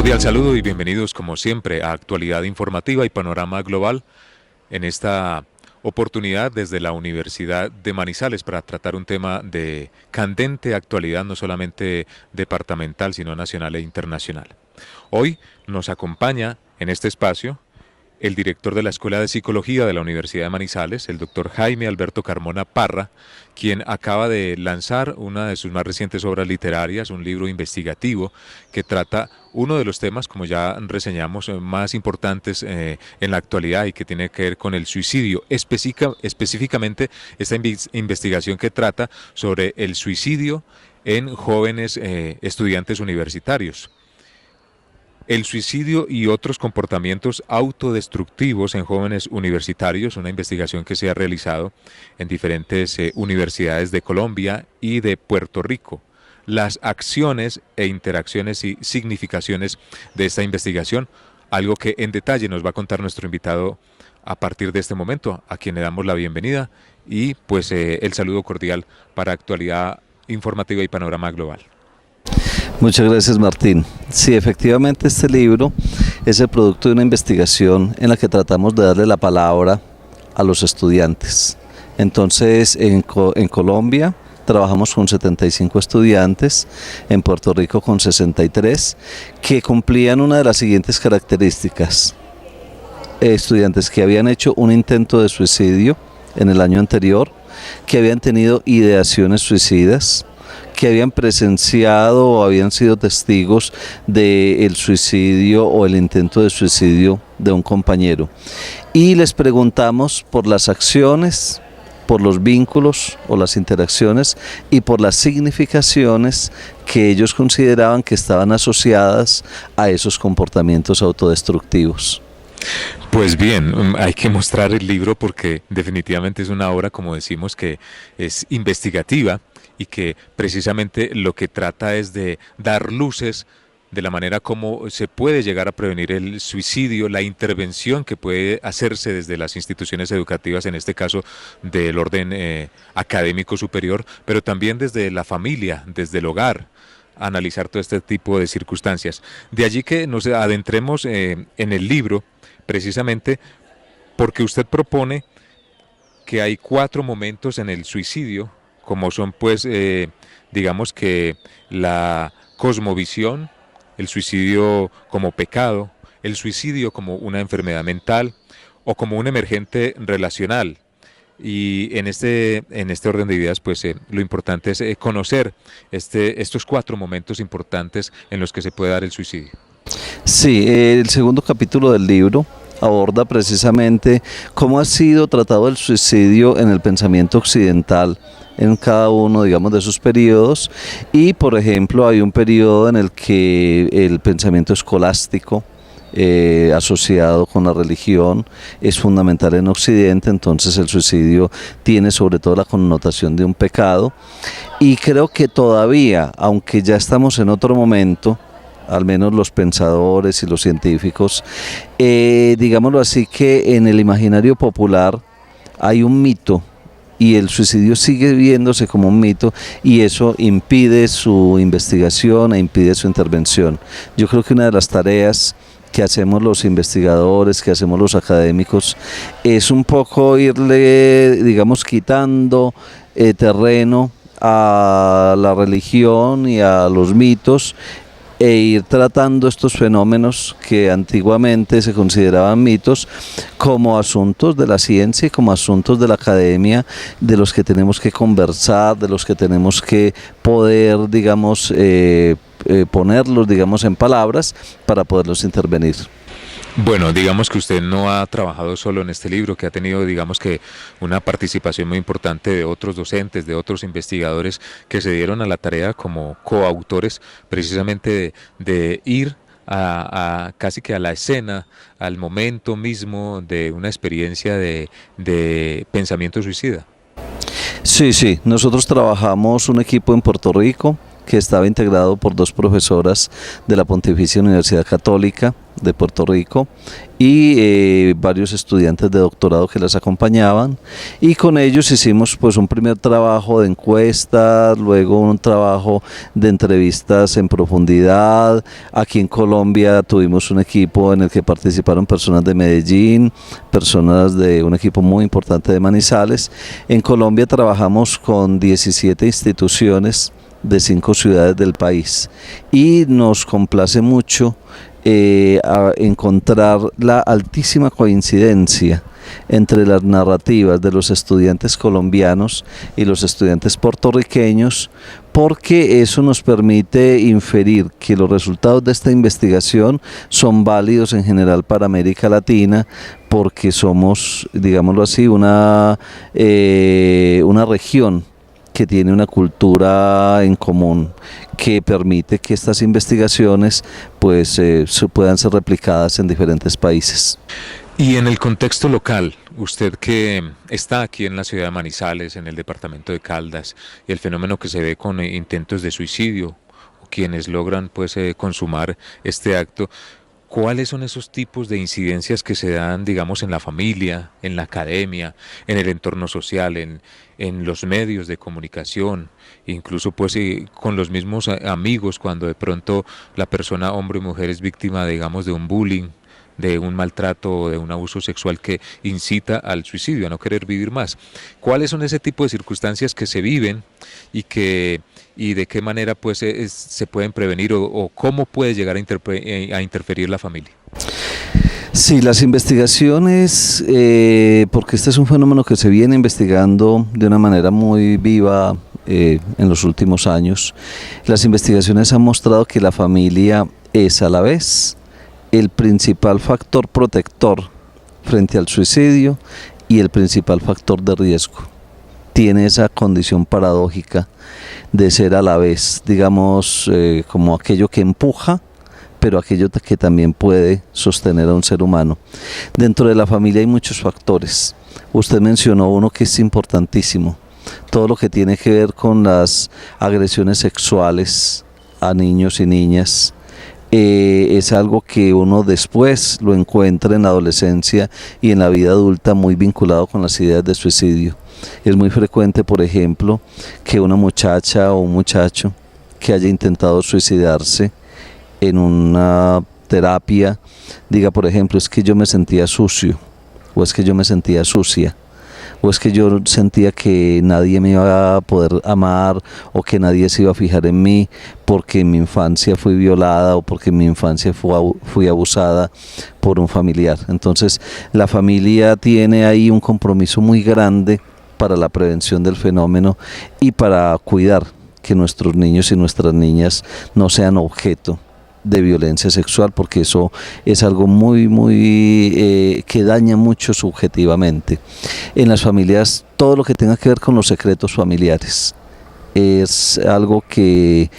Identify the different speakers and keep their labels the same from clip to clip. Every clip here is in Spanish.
Speaker 1: Cordial saludo y bienvenidos como siempre a Actualidad Informativa y Panorama Global en esta oportunidad desde la Universidad de Manizales para tratar un tema de candente actualidad no solamente departamental sino nacional e internacional. Hoy nos acompaña en este espacio el director de la Escuela de Psicología de la Universidad de Manizales, el doctor Jaime Alberto Carmona Parra, quien acaba de lanzar una de sus más recientes obras literarias, un libro investigativo que trata uno de los temas, como ya reseñamos, más importantes en la actualidad y que tiene que ver con el suicidio, específicamente esta investigación que trata sobre el suicidio en jóvenes estudiantes universitarios. El suicidio y otros comportamientos autodestructivos en jóvenes universitarios, una investigación que se ha realizado en diferentes universidades de Colombia y de Puerto Rico. Las acciones e interacciones y significaciones de esta investigación, algo que en detalle nos va a contar nuestro invitado a partir de este momento, a quien le damos la bienvenida y pues el saludo cordial para Actualidad Informativa y Panorama Global.
Speaker 2: Muchas gracias, Martín. Sí, efectivamente este libro es el producto de una investigación en la que tratamos de darle la palabra a los estudiantes. Entonces, en Colombia trabajamos con 75 estudiantes, en Puerto Rico con 63, que cumplían una de las siguientes características. Estudiantes que habían hecho un intento de suicidio en el año anterior, que habían tenido ideaciones suicidas, que habían presenciado o habían sido testigos del suicidio o el intento de suicidio de un compañero. Y les preguntamos por las acciones, por los vínculos o las interacciones y por las significaciones que ellos consideraban que estaban asociadas a esos comportamientos autodestructivos.
Speaker 1: Pues bien, hay que mostrar el libro porque definitivamente es una obra, como decimos, que es investigativa y que precisamente lo que trata es de dar luces de la manera como se puede llegar a prevenir el suicidio, la intervención que puede hacerse desde las instituciones educativas, en este caso del orden académico superior, pero también desde la familia, desde el hogar, analizar todo este tipo de circunstancias. De allí que nos adentremos en el libro, precisamente porque usted propone que hay 4 momentos en el suicidio, como son pues digamos que la cosmovisión, el suicidio como pecado, el suicidio como una enfermedad mental o como un emergente relacional. Y en este orden de ideas pues lo importante es conocer estos 4 momentos importantes en los que se puede dar el suicidio.
Speaker 2: Sí, el segundo capítulo del libro aborda precisamente cómo ha sido tratado el suicidio en el pensamiento occidental en cada uno, digamos, de sus periodos. Y, por ejemplo, hay un periodo en el que el pensamiento escolástico asociado con la religión es fundamental en Occidente, entonces el suicidio tiene sobre todo la connotación de un pecado. Y creo que todavía, aunque ya estamos en otro momento, al menos los pensadores y los científicos, digámoslo así, que en el imaginario popular hay un mito y el suicidio sigue viéndose como un mito y eso impide su investigación e impide su intervención. Yo creo que una de las tareas que hacemos los investigadores, que hacemos los académicos, es un poco irle, digamos, quitando terreno a la religión y a los mitos e ir tratando estos fenómenos que antiguamente se consideraban mitos como asuntos de la ciencia y como asuntos de la academia, de los que tenemos que conversar, de los que tenemos que poder, digamos, ponerlos, digamos, en palabras para poderlos intervenir.
Speaker 1: Bueno, digamos que usted no ha trabajado solo en este libro, que ha tenido, digamos que, una participación muy importante de otros docentes, de otros investigadores que se dieron a la tarea como coautores, precisamente de ir a casi que a la escena, al momento mismo de una experiencia de pensamiento suicida.
Speaker 2: Sí, nosotros trabajamos un equipo en Puerto Rico que estaba integrado por 2 profesoras de la Pontificia Universidad Católica, de Puerto Rico y varios estudiantes de doctorado que las acompañaban, y con ellos hicimos pues un primer trabajo de encuestas, luego un trabajo de entrevistas en profundidad. Aquí en Colombia tuvimos un equipo en el que participaron personas de Medellín, personas de un equipo muy importante de Manizales. En Colombia trabajamos con 17 instituciones de 5 ciudades del país, y nos complace mucho a encontrar la altísima coincidencia entre las narrativas de los estudiantes colombianos y los estudiantes puertorriqueños, porque eso nos permite inferir que los resultados de esta investigación son válidos en general para América Latina, porque somos, digámoslo así, una región que tiene una cultura en común que permite que estas investigaciones pues puedan ser replicadas en diferentes países.
Speaker 1: Y en el contexto local, usted que está aquí en la ciudad de Manizales, en el departamento de Caldas, y el fenómeno que se ve con intentos de suicidio, o quienes logran pues consumar este acto, ¿cuáles son esos tipos de incidencias que se dan, digamos, en la familia, en la academia, en el entorno social, en los medios de comunicación, incluso pues con los mismos amigos, cuando de pronto la persona, hombre o mujer, es víctima, digamos, de un bullying, de un maltrato o de un abuso sexual que incita al suicidio, a no querer vivir más? ¿Cuáles son ese tipo de circunstancias que se viven y de qué manera pues se pueden prevenir o cómo puede llegar a interferir la familia?
Speaker 2: Sí, las investigaciones, porque este es un fenómeno que se viene investigando de una manera muy viva en los últimos años. Las investigaciones han mostrado que la familia es a la vez el principal factor protector frente al suicidio y el principal factor de riesgo. Tiene esa condición paradójica de ser a la vez, digamos, como aquello que empuja, pero aquello que también puede sostener a un ser humano. Dentro de la familia hay muchos factores. Usted mencionó uno que es importantísimo, todo lo que tiene que ver con las agresiones sexuales a niños y niñas. Es algo que uno después lo encuentra en la adolescencia y en la vida adulta muy vinculado con las ideas de suicidio. Es muy frecuente, por ejemplo, que una muchacha o un muchacho que haya intentado suicidarse en una terapia diga, por ejemplo, es que yo me sentía sucio, o es que yo me sentía sucia, o es que yo sentía que nadie me iba a poder amar, o que nadie se iba a fijar en mí porque en mi infancia fui violada o porque en mi infancia fui abusada por un familiar. Entonces la familia tiene ahí un compromiso muy grande para la prevención del fenómeno y para cuidar que nuestros niños y nuestras niñas no sean objeto de violencia sexual, porque eso es algo muy que daña mucho subjetivamente. En las familias, todo lo que tenga que ver con los secretos familiares es algo que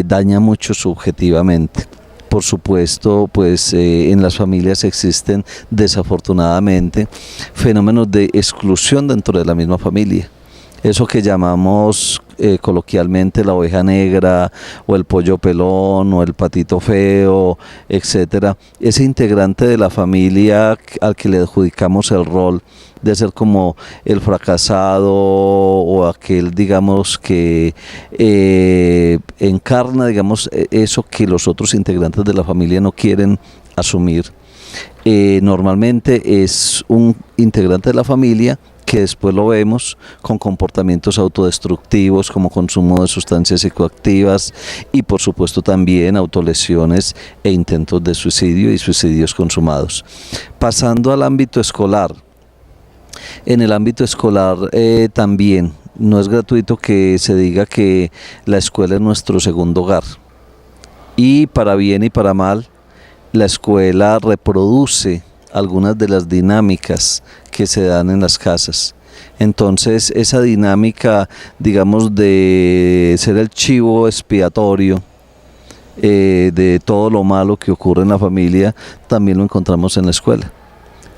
Speaker 2: daña mucho subjetivamente. Por supuesto, pues en las familias existen desafortunadamente fenómenos de exclusión dentro de la misma familia. Eso que llamamos coloquialmente la oveja negra, o el pollo pelón, o el patito feo, etcétera. Ese integrante de la familia al que le adjudicamos el rol de ser como el fracasado, o aquel, digamos, que encarna, digamos, eso que los otros integrantes de la familia no quieren asumir. Normalmente es un integrante de la familia que después lo vemos con comportamientos autodestructivos como consumo de sustancias psicoactivas y por supuesto también autolesiones e intentos de suicidio y suicidios consumados. Pasando al ámbito escolar, en el ámbito escolar también no es gratuito que se diga que la escuela es nuestro segundo hogar, y para bien y para mal la escuela reproduce algunas de las dinámicas que se dan en las casas. Entonces esa dinámica, digamos, de ser el chivo expiatorio de todo lo malo que ocurre en la familia, también lo encontramos en la escuela.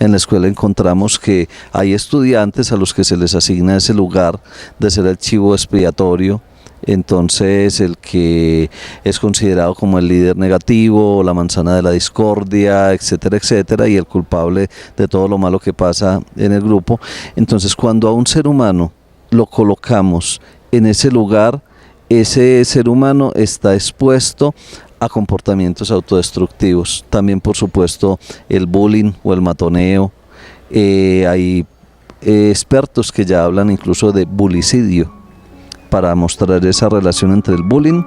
Speaker 2: En la escuela encontramos que hay estudiantes a los que se les asigna ese lugar de ser el chivo expiatorio Entonces el que es considerado como el líder negativo, la manzana de la discordia, etcétera, etcétera, y el culpable de todo lo malo que pasa en el grupo. Entonces cuando a un ser humano lo colocamos en ese lugar, ese ser humano está expuesto a comportamientos autodestructivos. También, por supuesto, el bullying o el matoneo. Hay expertos que ya hablan incluso de bulicidio, para mostrar esa relación entre el bullying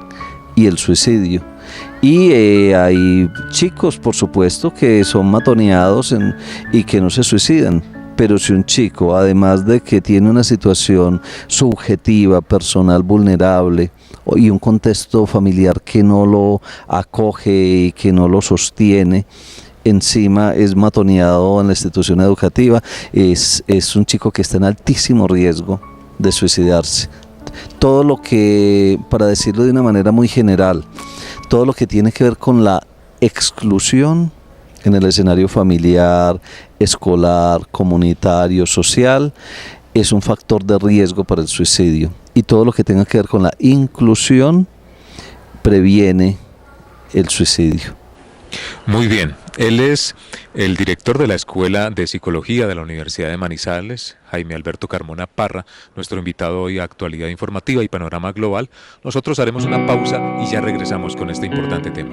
Speaker 2: y el suicidio. Y hay chicos, por supuesto, que son matoneados y que no se suicidan. Pero si un chico, además de que tiene una situación subjetiva, personal vulnerable, y un contexto familiar que no lo acoge y que no lo sostiene, encima es matoneado en la institución educativa, es un chico que está en altísimo riesgo de suicidarse. Todo lo que, para decirlo de una manera muy general, todo lo que tiene que ver con la exclusión en el escenario familiar, escolar, comunitario, social, es un factor de riesgo para el suicidio. Y todo lo que tenga que ver con la inclusión previene el suicidio.
Speaker 1: Muy bien, él es el director de la Escuela de Psicología de la Universidad de Manizales, Jaime Alberto Carmona Parra, nuestro invitado hoy a Actualidad Informativa y Panorama Global. Nosotros haremos una pausa y ya regresamos con este importante tema.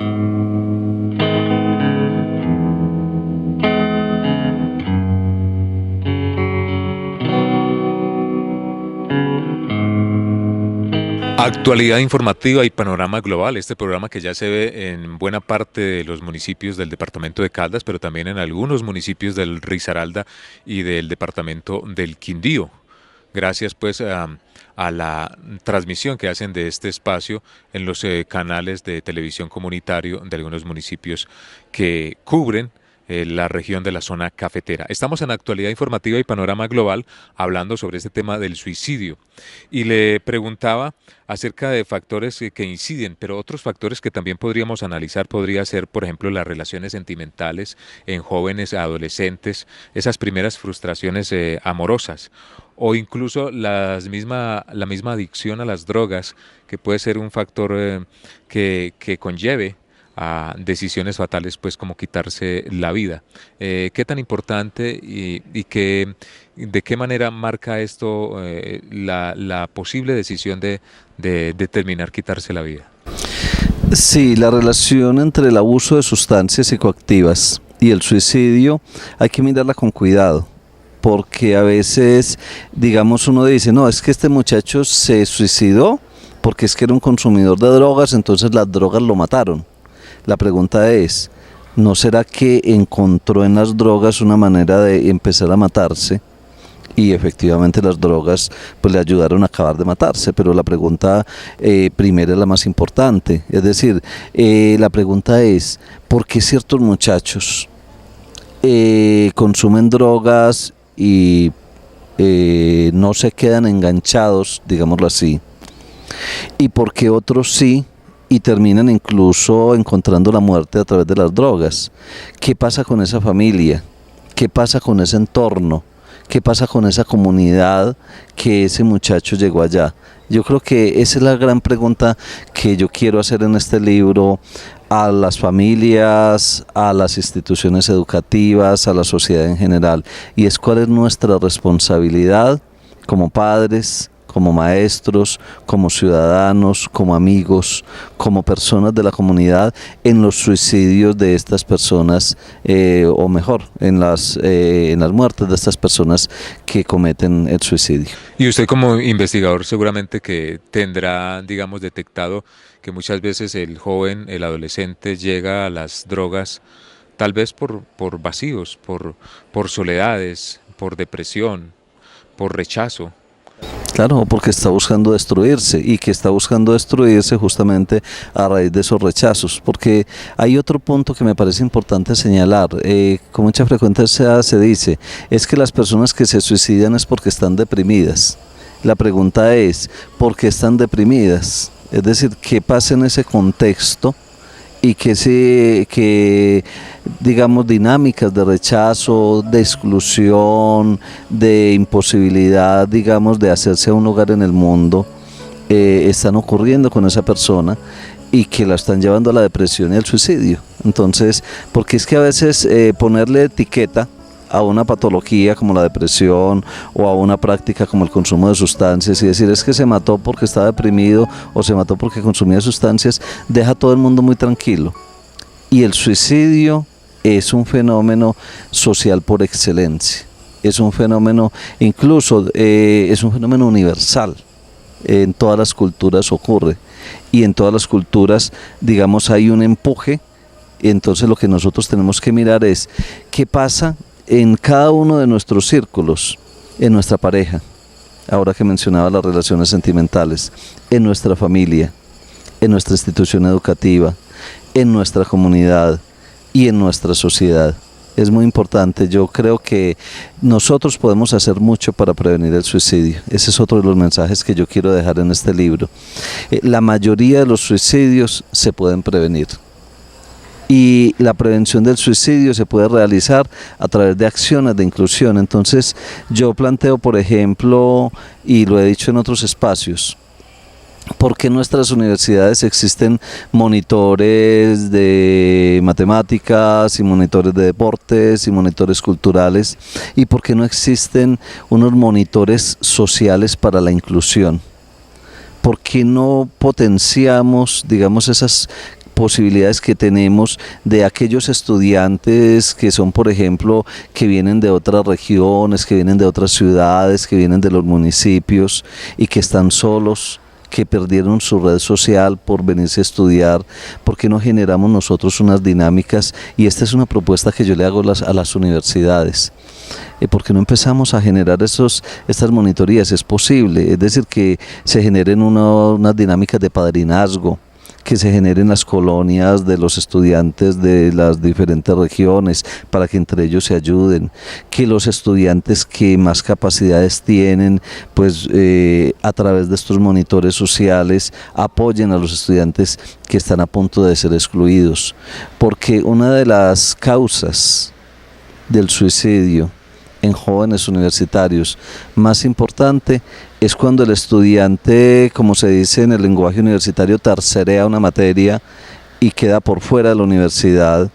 Speaker 1: Actualidad informativa y panorama global, este programa que ya se ve en buena parte de los municipios del departamento de Caldas, pero también en algunos municipios del Risaralda y del departamento del Quindío. Gracias pues a la transmisión que hacen de este espacio en los canales de televisión comunitario de algunos municipios que cubren la región de la zona cafetera. Estamos en Actualidad Informativa y Panorama Global hablando sobre este tema del suicidio y le preguntaba acerca de factores que inciden, pero otros factores que también podríamos analizar podría ser, por ejemplo, las relaciones sentimentales en jóvenes adolescentes, esas primeras frustraciones amorosas o incluso la misma adicción a las drogas, que puede ser un factor que conlleve a decisiones fatales, pues como quitarse la vida. ¿Qué tan importante y de qué manera marca esto la posible decisión de determinar quitarse la vida?
Speaker 2: Sí, la relación entre el abuso de sustancias psicoactivas y el suicidio hay que mirarla con cuidado, porque a veces, digamos, uno dice, no, es que este muchacho se suicidó porque es que era un consumidor de drogas, entonces las drogas lo mataron. La pregunta es, ¿no será que encontró en las drogas una manera de empezar a matarse? Y efectivamente las drogas pues le ayudaron a acabar de matarse, pero la pregunta primera es la más importante. Es decir, la pregunta es, ¿por qué ciertos muchachos consumen drogas y no se quedan enganchados, digámoslo así? ¿Y por qué otros sí? Y terminan incluso encontrando la muerte a través de las drogas. ¿Qué pasa con esa familia? ¿Qué pasa con ese entorno? ¿Qué pasa con esa comunidad que ese muchacho llegó allá? Yo creo que esa es la gran pregunta que yo quiero hacer en este libro a las familias, a las instituciones educativas, a la sociedad en general. Y es cuál es nuestra responsabilidad como padres, como maestros, como ciudadanos, como amigos, como personas de la comunidad en los suicidios de estas personas, o mejor, en las muertes de estas personas que cometen el suicidio.
Speaker 1: Y usted como investigador seguramente que tendrá, digamos, detectado que muchas veces el joven, el adolescente llega a las drogas tal vez por vacíos, por soledades, por depresión, por rechazo.
Speaker 2: Claro, porque está buscando destruirse y que está buscando destruirse justamente a raíz de esos rechazos. Porque hay otro punto que me parece importante señalar. Con mucha frecuencia se dice, es que las personas que se suicidan es porque están deprimidas. La pregunta es, ¿por qué están deprimidas? Es decir, ¿qué pasa en ese contexto? Y que digamos dinámicas de rechazo, de exclusión, de imposibilidad, digamos, de hacerse un lugar en el mundo, están ocurriendo con esa persona y que la están llevando a la depresión y al suicidio. Entonces, porque es que a veces ponerle etiqueta a una patología como la depresión o a una práctica como el consumo de sustancias y decir es que se mató porque estaba deprimido o se mató porque consumía sustancias, deja a todo el mundo muy tranquilo. Y el suicidio es un fenómeno social por excelencia, es un fenómeno, incluso es un fenómeno universal, en todas las culturas ocurre y en todas las culturas, digamos, hay un empuje. Entonces lo que nosotros tenemos que mirar es qué pasa en cada uno de nuestros círculos, en nuestra pareja, ahora que mencionaba las relaciones sentimentales, en nuestra familia, en nuestra institución educativa, en nuestra comunidad y en nuestra sociedad. Es muy importante, yo creo que nosotros podemos hacer mucho para prevenir el suicidio. Ese es otro de los mensajes que yo quiero dejar en este libro. La mayoría de los suicidios se pueden prevenir. Y la prevención del suicidio se puede realizar a través de acciones de inclusión. Entonces yo planteo, por ejemplo, y lo he dicho en otros espacios, ¿por qué en nuestras universidades existen monitores de matemáticas y monitores de deportes y monitores culturales? ¿Y por qué no existen unos monitores sociales para la inclusión? ¿Por qué no potenciamos, digamos, esas posibilidades que tenemos de aquellos estudiantes que son, por ejemplo, que vienen de otras regiones, que vienen de otras ciudades, que vienen de los municipios y que están solos, que perdieron su red social por venirse a estudiar? ¿Por qué no generamos nosotros unas dinámicas? Y esta es una propuesta que yo le hago a las universidades. ¿Por qué no empezamos a generar estas monitorías? Es posible, es decir, que se generen unas dinámicas de padrinazgo, que se generen las colonias de los estudiantes de las diferentes regiones para que entre ellos se ayuden, que los estudiantes que más capacidades tienen, pues a través de estos monitores sociales apoyen a los estudiantes que están a punto de ser excluidos, porque una de las causas del suicidio en jóvenes universitarios más importante es cuando el estudiante, como se dice en el lenguaje universitario, tercerea una materia y queda por fuera de la universidad.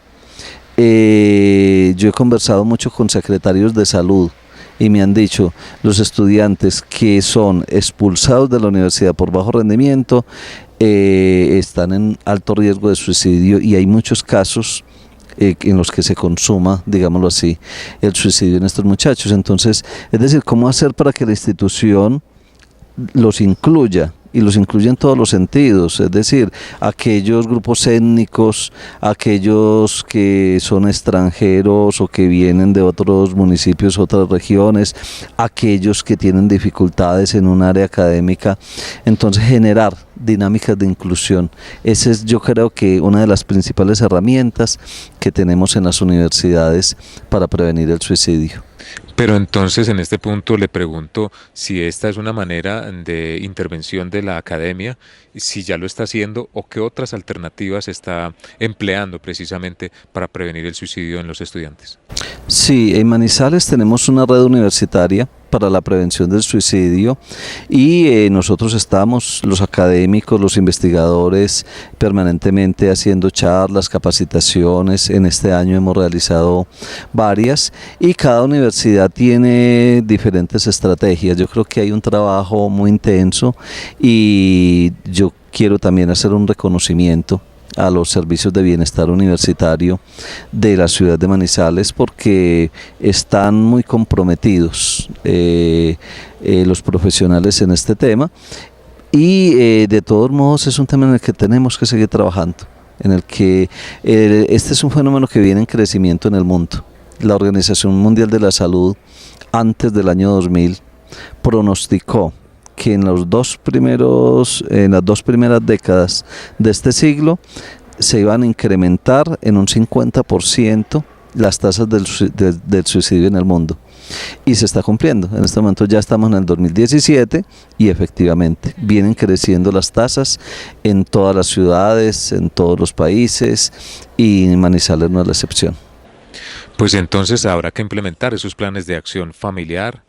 Speaker 2: Yo he conversado mucho con secretarios de salud y me han dicho, los estudiantes que son expulsados de la universidad por bajo rendimiento están en alto riesgo de suicidio, y hay muchos casos en los que se consuma, digámoslo así, el suicidio en estos muchachos. Entonces, es decir, ¿cómo hacer para que la institución los incluya? Y los incluye en todos los sentidos, es decir, aquellos grupos étnicos, aquellos que son extranjeros o que vienen de otros municipios, otras regiones, aquellos que tienen dificultades en un área académica. Entonces, generar dinámicas de inclusión, esa es, yo creo, que una de las principales herramientas que tenemos en las universidades para prevenir el suicidio.
Speaker 1: Pero entonces en este punto le pregunto si esta es una manera de intervención de la academia, si ya lo está haciendo o qué otras alternativas está empleando precisamente para prevenir el suicidio en los estudiantes.
Speaker 2: Sí, en Manizales tenemos una red universitaria para la prevención del suicidio y nosotros estamos, los académicos, los investigadores, permanentemente haciendo charlas, capacitaciones. En este año hemos realizado varias y cada universidad tiene diferentes estrategias. Yo creo que hay un trabajo muy intenso y yo quiero también hacer un reconocimiento a los servicios de bienestar universitario de la ciudad de Manizales, porque están muy comprometidos los profesionales en este tema y de todos modos es un tema en el que tenemos que seguir trabajando, en el que este es un fenómeno que viene en crecimiento en el mundo. La Organización Mundial de la Salud antes del año 2000 pronosticó que en las dos primeras décadas de este siglo se iban a incrementar en un 50% las tasas del suicidio en el mundo. Y se está cumpliendo. En este momento ya estamos en el 2017 y efectivamente vienen creciendo las tasas en todas las ciudades, en todos los países, y Manizales no es la excepción.
Speaker 1: Pues entonces habrá que implementar esos planes de acción familiar,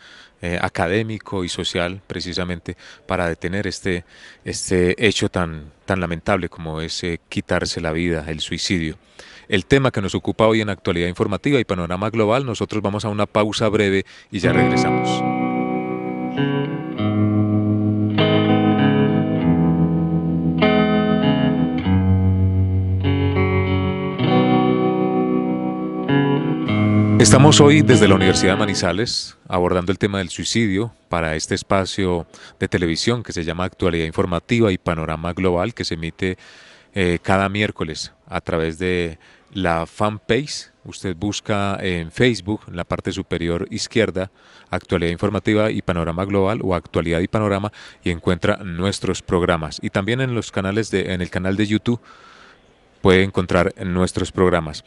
Speaker 1: académico y social precisamente para detener este hecho tan lamentable como es quitarse la vida, el suicidio. El tema que nos ocupa hoy en Actualidad Informativa y Panorama Global, nosotros vamos a una pausa breve y ya regresamos. Estamos hoy desde la Universidad de Manizales abordando el tema del suicidio para este espacio de televisión que se llama Actualidad Informativa y Panorama Global, que se emite cada miércoles a través de la fanpage. Usted busca en Facebook, en la parte superior izquierda, Actualidad Informativa y Panorama Global o Actualidad y Panorama, y encuentra nuestros programas. Y también en los canales en el canal de YouTube puede encontrar nuestros programas.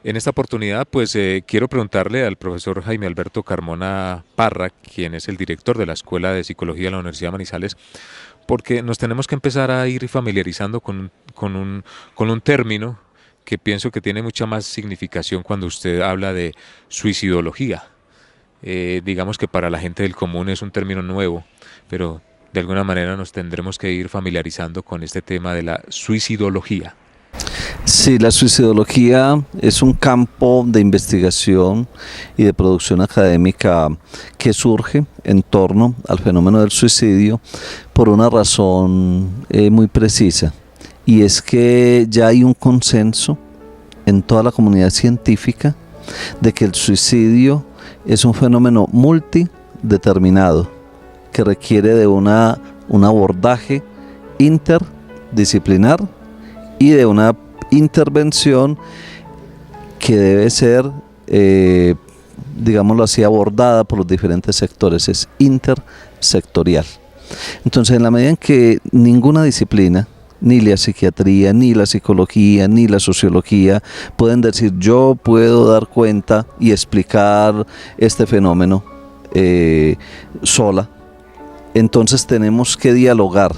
Speaker 1: En esta oportunidad, pues quiero preguntarle al profesor Jaime Alberto Carmona Parra, quien es el director de la Escuela de Psicología de la Universidad de Manizales, porque nos tenemos que empezar a ir familiarizando con un término que pienso que tiene mucha más significación cuando usted habla de suicidología. Digamos que para la gente del común es un término nuevo, pero de alguna manera nos tendremos que ir familiarizando con este tema de la suicidología.
Speaker 2: Sí, la suicidología es un campo de investigación y de producción académica que surge en torno al fenómeno del suicidio por una razón muy precisa, y es que ya hay un consenso en toda la comunidad científica de que el suicidio es un fenómeno multideterminado que requiere de un abordaje interdisciplinar y de una intervención que debe ser, digámoslo así, abordada por los diferentes sectores, es intersectorial. Entonces, en la medida en que ninguna disciplina, ni la psiquiatría, ni la psicología, ni la sociología, pueden decir yo puedo dar cuenta y explicar este fenómeno sola, entonces tenemos que dialogar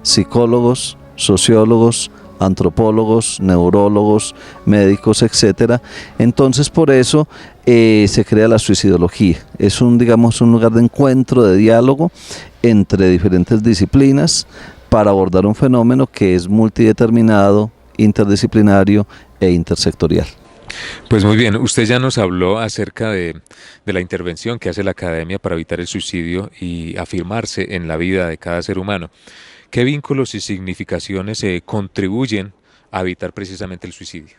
Speaker 2: psicólogos, sociólogos, antropólogos, neurólogos, médicos, etcétera. Entonces, por eso se crea la suicidología. Es un lugar de encuentro, de diálogo entre diferentes disciplinas para abordar un fenómeno que es multideterminado, interdisciplinario e intersectorial.
Speaker 1: Pues muy bien, usted ya nos habló acerca de la intervención que hace la academia para evitar el suicidio y afirmarse en la vida de cada ser humano. ¿Qué vínculos y significaciones contribuyen a evitar precisamente el suicidio?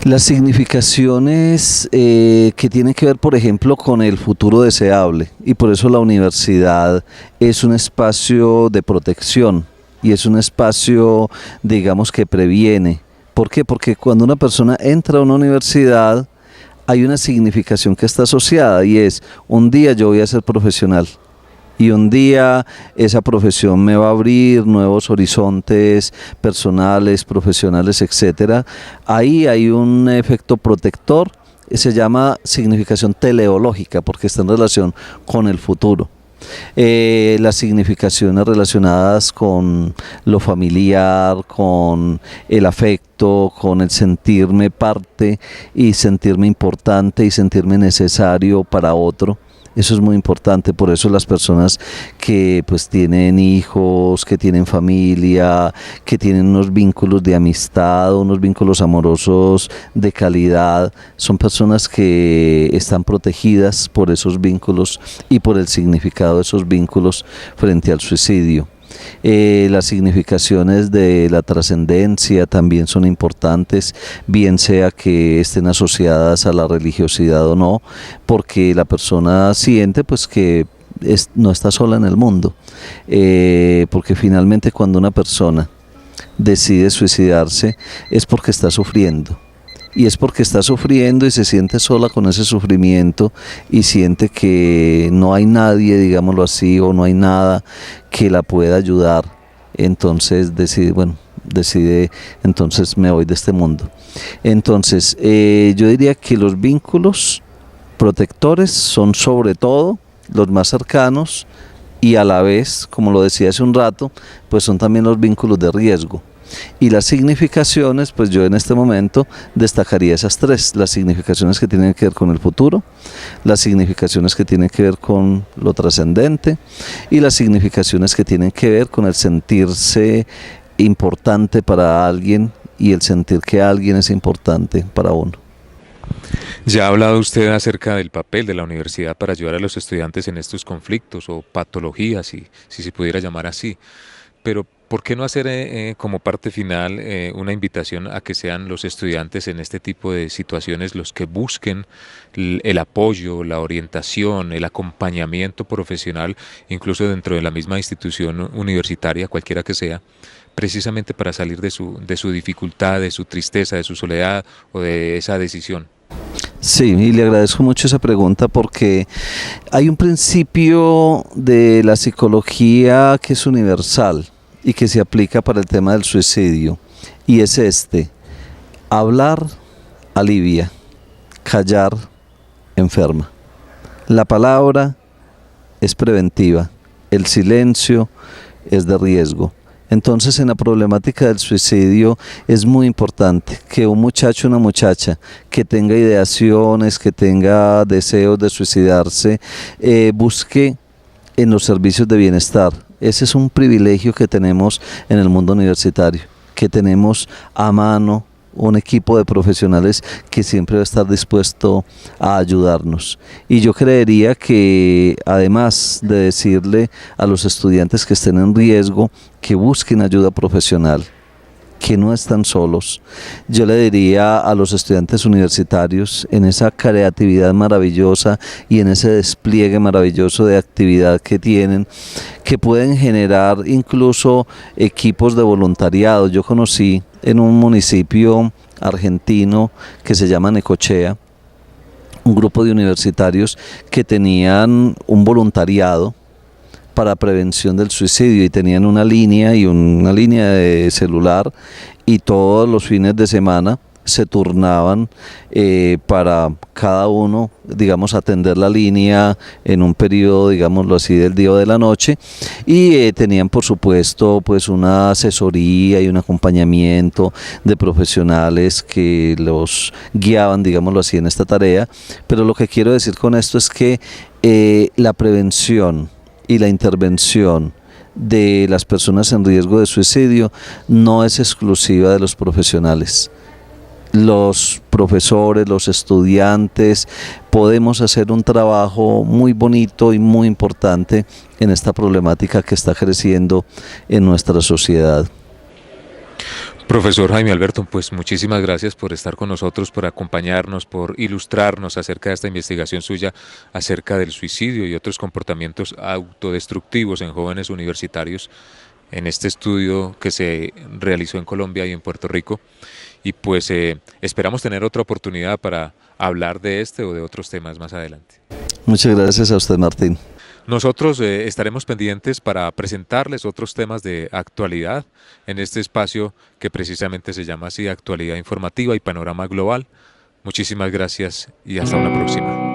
Speaker 2: Las significaciones que tienen que ver, por ejemplo, con el futuro deseable, y por eso la universidad es un espacio de protección y es un espacio, digamos, que previene. ¿Por qué? Porque cuando una persona entra a una universidad hay una significación que está asociada, y es: un día yo voy a ser profesional. Y un día esa profesión me va a abrir nuevos horizontes personales, profesionales, etcétera. Ahí hay un efecto protector, se llama significación teleológica, porque está en relación con el futuro. Las significaciones relacionadas con lo familiar, con el afecto, con el sentirme parte y sentirme importante y sentirme necesario para otro. Eso es muy importante. Por eso las personas que pues tienen hijos, que tienen familia, que tienen unos vínculos de amistad, unos vínculos amorosos de calidad, son personas que están protegidas por esos vínculos y por el significado de esos vínculos frente al suicidio. Las significaciones de la trascendencia también son importantes, bien sea que estén asociadas a la religiosidad o no, porque la persona siente pues que no está sola en el mundo, porque finalmente cuando una persona decide suicidarse es porque está sufriendo. Y es porque está sufriendo y se siente sola con ese sufrimiento y siente que no hay nadie, digámoslo así, o no hay nada que la pueda ayudar. Entonces decide, entonces me voy de este mundo. Entonces, yo diría que los vínculos protectores son sobre todo los más cercanos, y a la vez, como lo decía hace un rato, pues son también los vínculos de riesgo. Y las significaciones, pues yo en este momento destacaría esas tres: las significaciones que tienen que ver con el futuro, las significaciones que tienen que ver con lo trascendente y las significaciones que tienen que ver con el sentirse importante para alguien y el sentir que alguien es importante para uno.
Speaker 1: Ya ha hablado usted acerca del papel de la universidad para ayudar a los estudiantes en estos conflictos o patologías, si se pudiera llamar así. Pero, ¿por qué no hacer como parte final una invitación a que sean los estudiantes en este tipo de situaciones los que busquen el apoyo, la orientación, el acompañamiento profesional, incluso dentro de la misma institución universitaria, cualquiera que sea, precisamente para salir de su dificultad, de su tristeza, de su soledad o de esa decisión?
Speaker 2: Sí, y le agradezco mucho esa pregunta porque hay un principio de la psicología que es universal y que se aplica para el tema del suicidio, y es este: hablar alivia, callar enferma. La palabra es preventiva, el silencio es de riesgo. Entonces, en la problemática del suicidio es muy importante que un muchacho o una muchacha que tenga ideaciones, que tenga deseos de suicidarse, busque en los servicios de bienestar. Ese es un privilegio que tenemos en el mundo universitario, que tenemos a mano un equipo de profesionales que siempre va a estar dispuesto a ayudarnos. Y yo creería que, además de decirle a los estudiantes que estén en riesgo que busquen ayuda profesional, que no están solos, yo le diría a los estudiantes universitarios, en esa creatividad maravillosa y en ese despliegue maravilloso de actividad que tienen, que pueden generar incluso equipos de voluntariado. Yo conocí en un municipio argentino que se llama Necochea un grupo de universitarios que tenían un voluntariado para prevención del suicidio, y tenían una línea de celular, y todos los fines de semana se turnaban para cada uno, digamos, atender la línea en un periodo, digámoslo así, del día o de la noche, y tenían, por supuesto, pues una asesoría y un acompañamiento de profesionales que los guiaban, digámoslo así, en esta tarea. Pero lo que quiero decir con esto es que la prevención y la intervención de las personas en riesgo de suicidio no es exclusiva de los profesionales. Los profesores, los estudiantes, podemos hacer un trabajo muy bonito y muy importante en esta problemática que está creciendo en nuestra sociedad.
Speaker 1: Profesor Jaime Alberto, pues muchísimas gracias por estar con nosotros, por acompañarnos, por ilustrarnos acerca de esta investigación suya acerca del suicidio y otros comportamientos autodestructivos en jóvenes universitarios en este estudio que se realizó en Colombia y en Puerto Rico. Y pues esperamos tener otra oportunidad para hablar de este o de otros temas más adelante.
Speaker 2: Muchas gracias a usted, Martín.
Speaker 1: Nosotros estaremos pendientes para presentarles otros temas de actualidad en este espacio que precisamente se llama así: Actualidad Informativa y Panorama Global. Muchísimas gracias y hasta una próxima.